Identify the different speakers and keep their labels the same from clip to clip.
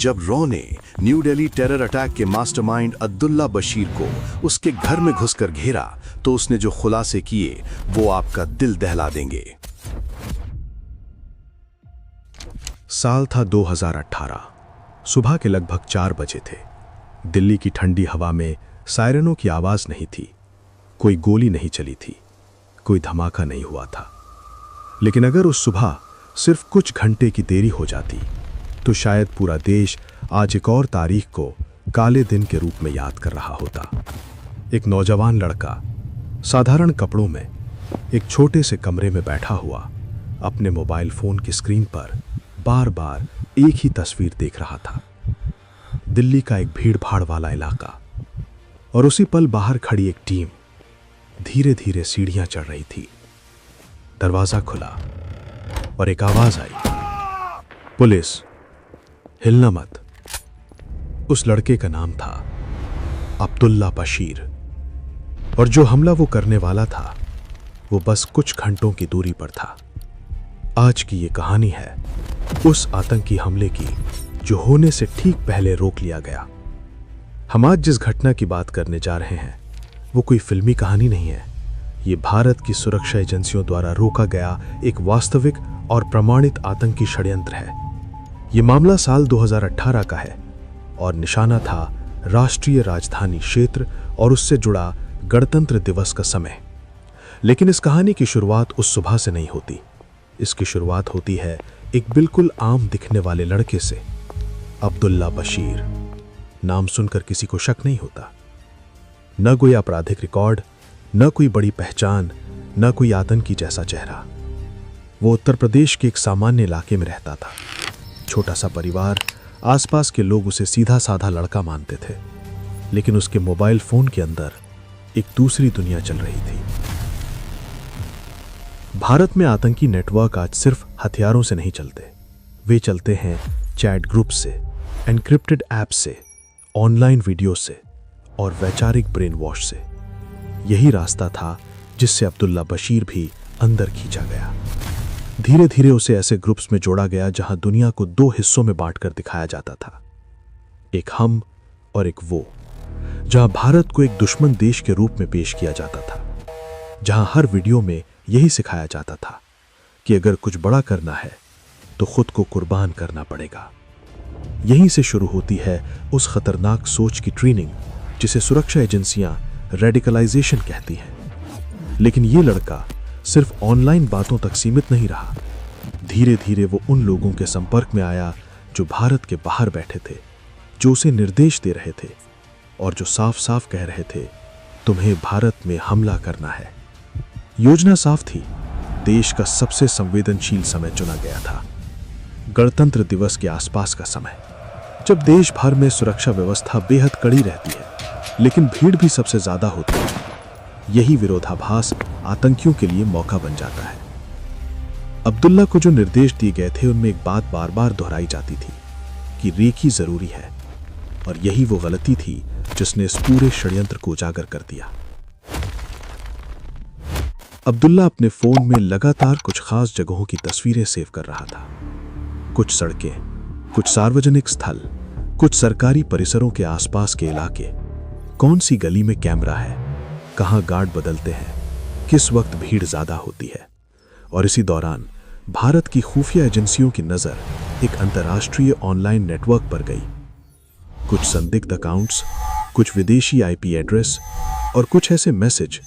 Speaker 1: जब रॉ ने new Delhi terror attack के मास्टरमाइंड अब्दुल्ला बशीर को उसके घर में घुसकर घेरा तो उसने जो खुलासे किए वो आपका दिल दहला देंगे।
Speaker 2: साल था 2018। सुबह के लगभग 4 बजे थे। दिल्ली की ठंडी हवा में सायरनों की आवाज नहीं थी, कोई गोली नहीं चली थी, कोई धमाका नहीं हुआ था। लेकिन अगर उस सुबह सिर्फ कुछ घंटे की देरी हो जाती तो शायद पूरा देश आज एक और तारीख को काले दिन के रूप में याद कर रहा होता। एक नौजवान लड़का साधारण कपड़ों में एक छोटे से कमरे में बैठा हुआ अपने मोबाइल फोन की स्क्रीन पर बार बार एक ही तस्वीर देख रहा था। दिल्ली का एक भीड़ भाड़ वाला इलाका, और उसी पल बाहर खड़ी एक टीम धीरे धीरे सीढ़ियां चढ़ रही थी। दरवाजा खुला और एक आवाज आई, पुलिस, हिलना मत। उस लड़के का नाम था अब्दुल्ला बशीर, और जो हमला वो करने वाला था वो बस कुछ घंटों की दूरी पर था। आज की ये कहानी है उस आतंकी हमले की जो होने से ठीक पहले रोक लिया गया। हम आज जिस घटना की बात करने जा रहे हैं वो कोई फिल्मी कहानी नहीं है। ये भारत की सुरक्षा एजेंसियों द्वारा रोका गया एक वास्तविक और प्रमाणित आतंकी षड्यंत्र है। ये मामला साल 2018 का है और निशाना था राष्ट्रीय राजधानी क्षेत्र और उससे जुड़ा गणतंत्र दिवस का समय। लेकिन इस कहानी की शुरुआत उस सुबह से नहीं होती। इसकी शुरुआत होती है एक बिल्कुल आम दिखने वाले लड़के से, अब्दुल्ला बशीर। नाम सुनकर किसी को शक नहीं होता। न कोई आपराधिक रिकॉर्ड, न कोई बड़ी पहचान, न कोई आतंकी जैसा चेहरा। वो उत्तर प्रदेश के एक सामान्य इलाके में रहता था। छोटा सा परिवार, आसपास के लोग उसे सीधा साधा लड़का मानते थे। लेकिन उसके मोबाइल फोन के अंदर एक दूसरी दुनिया चल रही थी। भारत में आतंकी नेटवर्क आज सिर्फ हथियारों से नहीं चलते। वे चलते हैं चैट ग्रुप से, एन्क्रिप्टेड ऐप से, ऑनलाइन वीडियो से और वैचारिक ब्रेन वॉश से। यही रास्ता था जिससे अब्दुल्ला बशीर भी अंदर खींचा गया। धीरे धीरे उसे ऐसे ग्रुप्स में जोड़ा गया जहां दुनिया को 2 हिस्सों में बांटकर दिखाया जाता था, एक हम और एक वो। जहां भारत को एक दुश्मन देश के रूप में पेश किया जाता था, जहां हर वीडियो में यही सिखाया जाता था कि अगर कुछ बड़ा करना है तो खुद को कुर्बान करना पड़ेगा। यहीं से शुरू होती है उस खतरनाक सोच की ट्रेनिंग जिसे सुरक्षा एजेंसियां रेडिकलाइजेशन कहती हैं। लेकिन ये लड़का सिर्फ ऑनलाइन बातों तक सीमित नहीं रहा। धीरे धीरे वो उन लोगों के संपर्क में आया जो भारत के बाहर बैठे थे, जो उसे निर्देश दे रहे थे और जो साफ साफ कह रहे थे, तुम्हें भारत में हमला करना है। योजना साफ थी। देश का सबसे संवेदनशील समय चुना गया था, गणतंत्र दिवस के आसपास का समय, जब देश भर में सुरक्षा व्यवस्था बेहद कड़ी रहती है लेकिन भीड़ भी सबसे ज्यादा होती है। यही विरोधाभास आतंकियों के लिए मौका बन जाता है। अब्दुल्ला को जो निर्देश दिए गए थे उनमें एक बात बार बार दोहराई जाती थी कि रेकी जरूरी है, और यही वो गलती थी जिसने इस पूरे षड्यंत्र को उजागर कर दिया। अब्दुल्ला अपने फोन में लगातार कुछ खास जगहों की तस्वीरें सेव कर रहा था। कुछ सड़कें, कुछ सार्वजनिक स्थल, कुछ सरकारी परिसरों के आसपास के इलाके। कौन सी गली में कैमरा है, कहां गार्ड बदलते हैं, किस वक्त भीड़ ज्यादा होती है। और इसी दौरान भारत की खुफिया एजेंसियों की नजर एक अंतर्राष्ट्रीय ऑनलाइन नेटवर्क पर गई। कुछ संदिग्ध अकाउंट्स, कुछ विदेशी आईपी एड्रेस और कुछ ऐसे मैसेज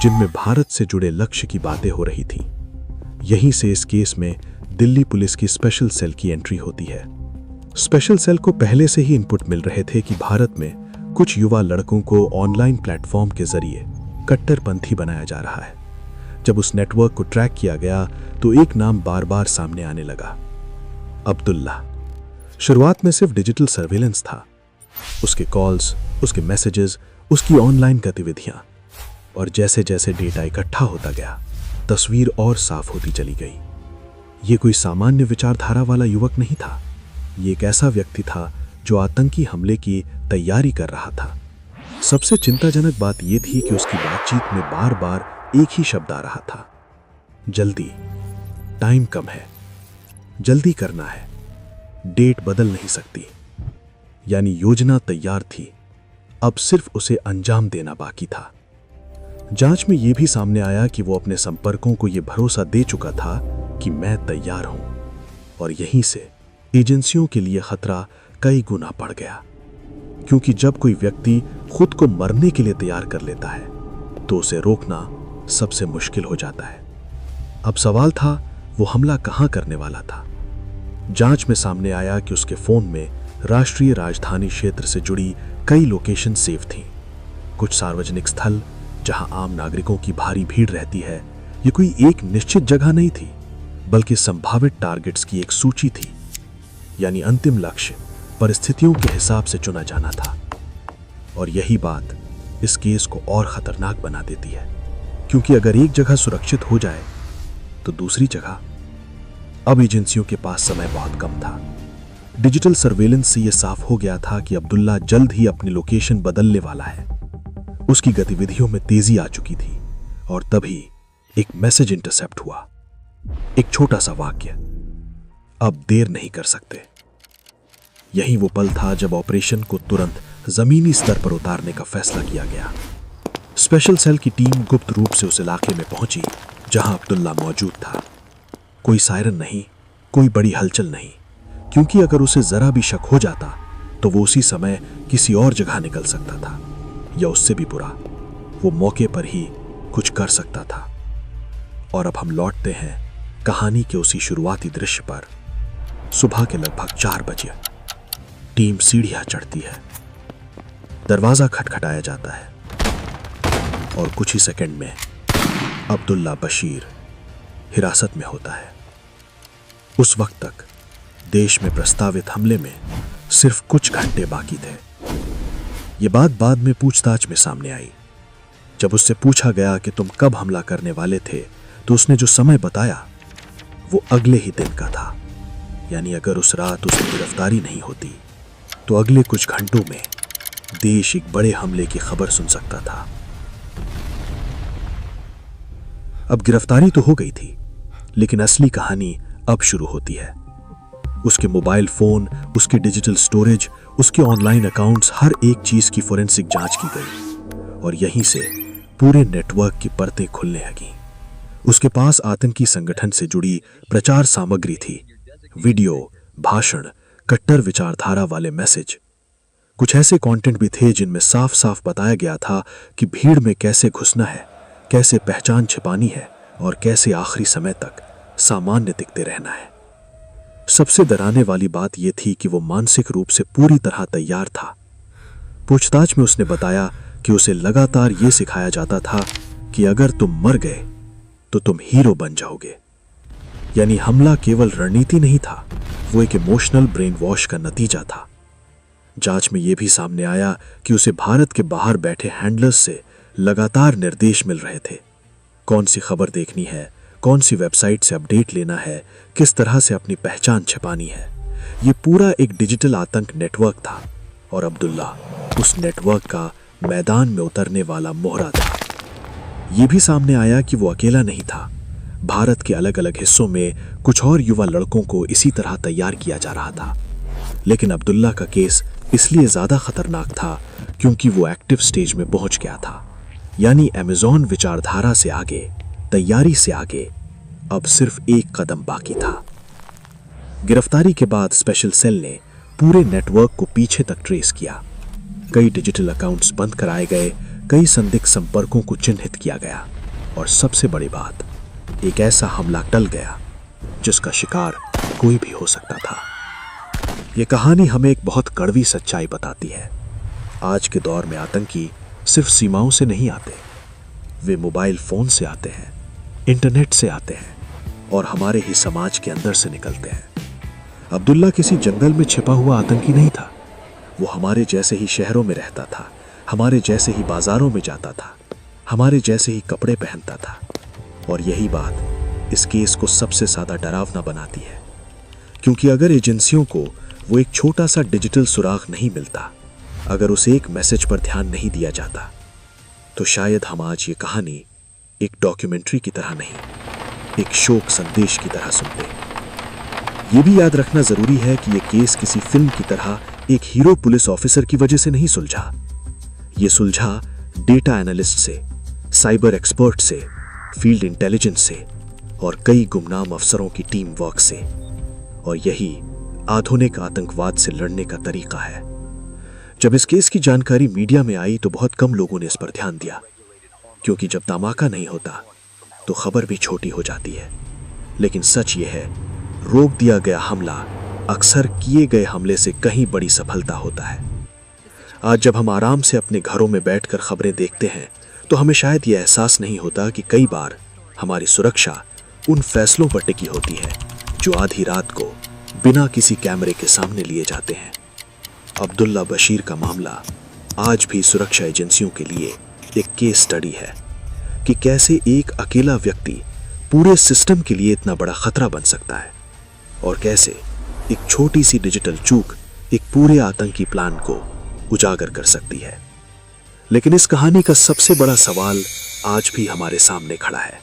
Speaker 2: जिनमें भारत से जुड़े लक्ष्य की बातें हो रही थी। यहीं से इस केस में दिल्ली पुलिस की स्पेशल सेल की एंट्री होती है। स्पेशल सेल को पहले से ही इनपुट मिल रहे थे कि भारत में कुछ युवा लड़कों को ऑनलाइन प्लेटफॉर्म के जरिए कट्टरपंथी बनाया जा रहा है। जब उस नेटवर्क को ट्रैक किया गया तो एक नाम बार बार सामने आने लगा, अब्दुल्ला। शुरुआत में सिर्फ डिजिटल सर्वेलेंस था, उसके कॉल्स, उसके मैसेजेस, उसकी ऑनलाइन गतिविधियां। और जैसे जैसे डेटा इकट्ठा होता गया, तस्वीर और साफ होती चली गई। ये कोई सामान्य विचारधारा वाला युवक नहीं था। ये एक ऐसा व्यक्ति था जो आतंकी हमले की तैयारी कर रहा था। सबसे चिंताजनक बात यह थी कि उसकी बातचीत में बार बार एक ही शब्द आ रहा था, जल्दी, टाइम कम है, जल्दी करना है, डेट बदल नहीं सकती। यानी योजना तैयार थी, अब सिर्फ उसे अंजाम देना बाकी था। जांच में यह भी सामने आया कि वो अपने संपर्कों को यह भरोसा दे चुका था कि मैं तैयार हूं, और यहीं से एजेंसियों के लिए खतरा कई गुना बढ़ गया। क्योंकि जब कोई व्यक्ति खुद को मरने के लिए तैयार कर लेता है तो उसे रोकना सबसे मुश्किल हो जाता है। अब सवाल था वो हमला कहां करने वाला था। जांच में सामने आया कि उसके फोन में राष्ट्रीय राजधानी क्षेत्र से जुड़ी कई लोकेशन सेव थीं। कुछ सार्वजनिक स्थल जहां आम नागरिकों की भारी भीड़ रहती है, ये कोई एक निश्चित जगह नहीं थी, बल्कि संभावित टारगेट्स की एक सूची थी। यानी अंतिम लक्ष्य परिस्थितियों के हिसाब से चुना जाना था। और यही बात इस केस को और खतरनाक बना देती है, क्योंकि अगर एक जगह सुरक्षित हो जाए तो दूसरी जगह। अब एजेंसियों के पास समय बहुत कम था। डिजिटल सर्वेलेंस से यह साफ हो गया था कि अब्दुल्ला जल्द ही अपनी लोकेशन बदलने वाला है। उसकी गतिविधियों में तेजी आ चुकी थी, और तभी एक मैसेज इंटरसेप्ट हुआ, एक छोटा सा वाक्य, अब देर नहीं कर सकते। यही वो पल था जब ऑपरेशन को तुरंत जमीनी स्तर पर उतारने का फैसला किया गया। स्पेशल सेल की टीम गुप्त रूप से उस इलाके में पहुंची जहां अब्दुल्ला मौजूद था। कोई सायरन नहीं, कोई बड़ी हलचल नहीं, क्योंकि अगर उसे जरा भी शक हो जाता तो वो उसी समय किसी और जगह निकल सकता था, या उससे भी बुरा, वो मौके पर ही कुछ कर सकता था। और अब हम लौटते हैं कहानी के उसी शुरुआती दृश्य पर। सुबह के लगभग 4 बजे टीम सीढ़ियां चढ़ती है, दरवाजा खटखटाया जाता है, और कुछ ही सेकंड में अब्दुल्ला बशीर हिरासत में होता है। उस वक्त तक देश में प्रस्तावित हमले में सिर्फ कुछ घंटे बाकी थे। यह बात बाद में पूछताछ में सामने आई। जब उससे पूछा गया कि तुम कब हमला करने वाले थे, तो उसने जो समय बताया वो अगले ही दिन का था। यानी अगर उस रात उसकी गिरफ्तारी नहीं होती तो अगले कुछ घंटों में देश एक बड़े हमले की खबर सुन सकता था। अब गिरफ्तारी तो हो गई थी, लेकिन असली कहानी अब शुरू होती है। उसके मोबाइल फोन, उसके डिजिटल स्टोरेज, उसके ऑनलाइन अकाउंट्स, हर एक चीज की फोरेंसिक जांच की गई, और यहीं से पूरे नेटवर्क की परतें खुलने लगी। उसके पास आतंकी संगठन से जुड़ी प्रचार सामग्री थी, वीडियो, भाषण, कट्टर विचारधारा वाले मैसेज। कुछ ऐसे कंटेंट भी थे जिनमें साफ साफ बताया गया था कि भीड़ में कैसे घुसना है, कैसे पहचान छिपानी है, और कैसे आखिरी समय तक सामान्य दिखते रहना है। सबसे डराने वाली बात यह थी कि वो मानसिक रूप से पूरी तरह तैयार था। पूछताछ में उसने बताया कि उसे लगातार यह सिखाया जाता था कि अगर तुम मर गए तो तुम हीरो बन जाओगे। यानी हमला केवल रणनीति नहीं था, वो एक इमोशनल ब्रेन वॉश का नतीजा था। जांच में यह भी सामने आया कि उसे भारत के बाहर बैठे हैंडलर्स से लगातार निर्देश मिल रहे थे। कौन सी खबर देखनी है, कौन सी वेबसाइट से अपडेट लेना है, किस तरह से अपनी पहचान छिपानी है। ये पूरा एक डिजिटल आतंक नेटवर्क था, और अब्दुल्ला उस नेटवर्क का मैदान में उतरने वाला मोहरा था। यह भी सामने आया कि वो अकेला नहीं था। भारत के अलग अलग हिस्सों में कुछ और युवा लड़कों को इसी तरह तैयार किया जा रहा था। लेकिन अब्दुल्ला का केस इसलिए ज्यादा खतरनाक था क्योंकि वो एक्टिव स्टेज में पहुंच गया था। यानी अमेज़न विचारधारा से आगे, तैयारी से आगे अब सिर्फ एक कदम बाकी था। गिरफ्तारी के बाद स्पेशल सेल ने पूरे नेटवर्क को पीछे तक ट्रेस किया। कई डिजिटल अकाउंट्स बंद कराए गए, कई संदिग्ध संपर्कों को चिन्हित किया गया, और सबसे बड़ी बात, एक ऐसा हमला टल गया जिसका शिकार कोई भी हो सकता था। यह कहानी हमें एक बहुत कड़वी सच्चाई बताती है। आज के दौर में आतंकी सिर्फ सीमाओं से नहीं आते, वे मोबाइल फोन से आते हैं, इंटरनेट से आते हैं, और हमारे ही समाज के अंदर से निकलते हैं। अब्दुल्ला किसी जंगल में छिपा हुआ आतंकी नहीं था। वो हमारे जैसे ही शहरों में रहता था, हमारे जैसे ही बाजारों में जाता था, हमारे जैसे ही कपड़े पहनता था। और यही बात इस केस को सबसे ज्यादा डरावना बनाती है, क्योंकि अगर एजेंसियों को वो एक छोटा सा डिजिटल सुराग नहीं मिलता, अगर उस एक मैसेज पर ध्यान नहीं दिया जाता, तो शायद हम आज ये कहानी एक डॉक्यूमेंट्री की तरह नहीं, एक शोक संदेश की तरह सुनते। ये भी याद रखना जरूरी है कि ये केस किसी फिल्म की तरह एक हीरो पुलिस ऑफिसर की वजह से नहीं सुलझा। ये सुलझा डेटा एनालिस्ट से, साइबर एक्सपर्ट से, फील्ड इंटेलिजेंस से और कई गुमनाम अफसरों की टीम वर्क से। और यही आधुनिक आतंकवाद से लड़ने का तरीका है। जब इस केस की जानकारी मीडिया में आई तो बहुत कम लोगों ने इस पर ध्यान दिया, क्योंकि जब धमाका नहीं होता तो खबर भी छोटी हो जाती है। लेकिन सच ये है, रोक दिया गया हमला अक्सर किए गए हमले से कहीं बड़ी सफलता होता है। आज जब हम आराम से अपने घरों में बैठकर खबरें देखते हैं तो हमें शायद ये एहसास नहीं होता कि कई बार हमारी सुरक्षा उन फैसलों पर टिकी होती है जो आधी रात को बिना किसी कैमरे के सामने लिए जाते हैं। अब्दुल्ला बशीर का मामला आज भी सुरक्षा एजेंसियों के लिए एक केस स्टडी है कि कैसे एक अकेला व्यक्ति पूरे सिस्टम के लिए इतना बड़ा खतरा बन सकता है और कैसे एक छोटी सी डिजिटल चूक एक पूरे आतंकी प्लान को उजागर कर सकती है। लेकिन इस कहानी का सबसे बड़ा सवाल आज भी हमारे सामने खड़ा है।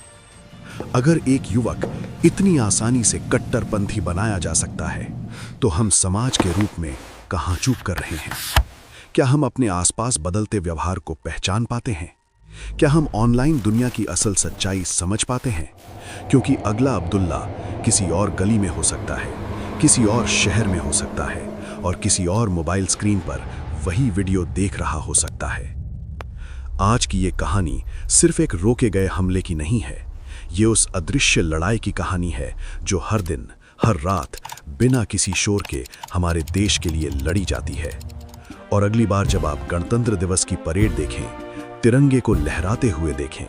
Speaker 1: अगर एक युवक इतनी आसानी से कट्टरपंथी बनाया जा सकता है तो हम समाज के रूप में कहां चूक कर रहे हैं? क्या हम अपने आसपास बदलते व्यवहार को पहचान पाते हैं? क्या हम ऑनलाइन दुनिया की असल सच्चाई समझ पाते हैं? क्योंकि अगला अब्दुल्ला किसी और गली में हो सकता है, किसी और शहर में हो सकता है और किसी और मोबाइल स्क्रीन पर वही वीडियो देख रहा हो सकता है। आज की ये कहानी सिर्फ एक रोके गए हमले की नहीं है, ये उस अदृश्य लड़ाई की कहानी है जो हर दिन, हर रात बिना किसी शोर के हमारे देश के लिए लड़ी जाती है। और अगली बार जब आप गणतंत्र दिवस की परेड देखें, तिरंगे को लहराते हुए देखें,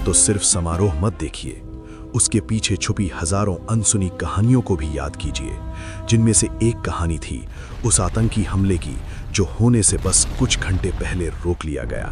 Speaker 1: तो सिर्फ समारोह मत देखिए, उसके पीछे छुपी हजारों अनसुनी कहानियों को भी याद कीजिए, जिनमें से एक कहानी थी उस आतंकी हमले की जो होने से बस कुछ घंटे पहले रोक लिया गया।